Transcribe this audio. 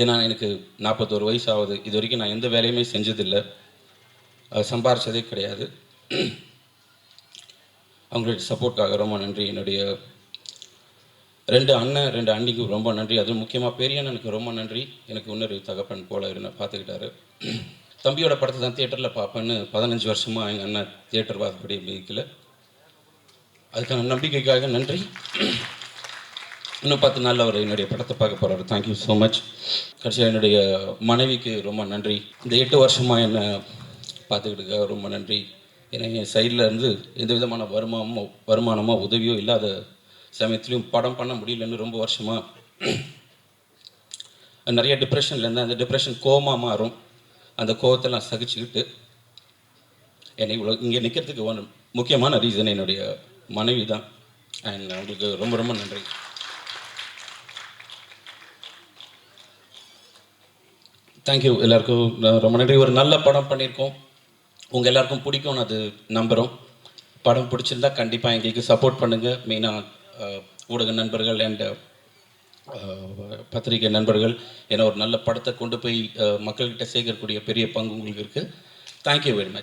ஏன்னா எனக்கு 41 வயசு ஆகுது. இது வரைக்கும் நான் எந்த வேலையுமே செஞ்சதில்லை, சம்பாரிச்சதே கிடையாது. அவங்களுடைய சப்போர்ட்காக ரொம்ப நன்றி. என்னுடைய 2 அண்ணன் 2 அண்ணிக்கு ரொம்ப நன்றி. அதுவும் முக்கியமாக பெரிய அண்ணனுக்கு ரொம்ப நன்றி. எனக்கு இன்னொரு தகப்பன் போல பார்த்துக்கிட்டாரு. தம்பியோட படத்தை தான் தியேட்டரில் பார்ப்பேன்னு 15 வருஷமாக எங்கள் அண்ணன் தியேட்டர் வாசப்படி வைக்கல. அதுக்கான நம்பிக்கைக்காக நன்றி. இன்னும் 10 நாளில் அவர் என்னுடைய படத்தை பார்க்க போகிறாரு. Thank you so much. கடைசியாக என்னுடைய மனைவிக்கு ரொம்ப நன்றி. இந்த 8 வருஷமாக என்னை பார்த்துக்கிட்டுக்காக ரொம்ப நன்றி. ஏன்னா என் சைடில் இருந்து எந்த விதமான வருமானமோ உதவியோ இல்லாத சமயத்துலேயும் படம் பண்ண முடியலன்னு ரொம்ப வருஷமாக நிறைய டிப்ரெஷனில் இருந்தேன். அந்த டிப்ரெஷன் கோவமாக மாறும். அந்த கோவத்தை நான் சகிச்சுக்கிட்டு என்னை இவ்வளோ இங்கே நிற்கிறதுக்கு முக்கியமான ரீசன் என்னுடைய மனைவி தான். அண்ட் அவங்களுக்கு ரொம்ப ரொம்ப நன்றி. தேங்க்யூ எல்லாருக்கும் ரொம்ப நன்றி. ஒரு நல்ல படம் பண்ணியிருக்கோம், உங்கள் எல்லாருக்கும் பிடிக்கும்னு அது நம்புகிறோம். படம் பிடிச்சிருந்தா கண்டிப்பாக எங்களுக்கு சப்போர்ட் பண்ணுங்கள். மெயினாக ஊடக நண்பர்கள் அண்ட் பத்திரிகை நண்பர்கள். ஏன்னா ஒரு நல்ல படத்தை கொண்டு போய் மக்கள்கிட்ட சேர்க்கக்கூடிய பெரிய பங்கு உங்களுக்கு இருக்குது. Thank you very much.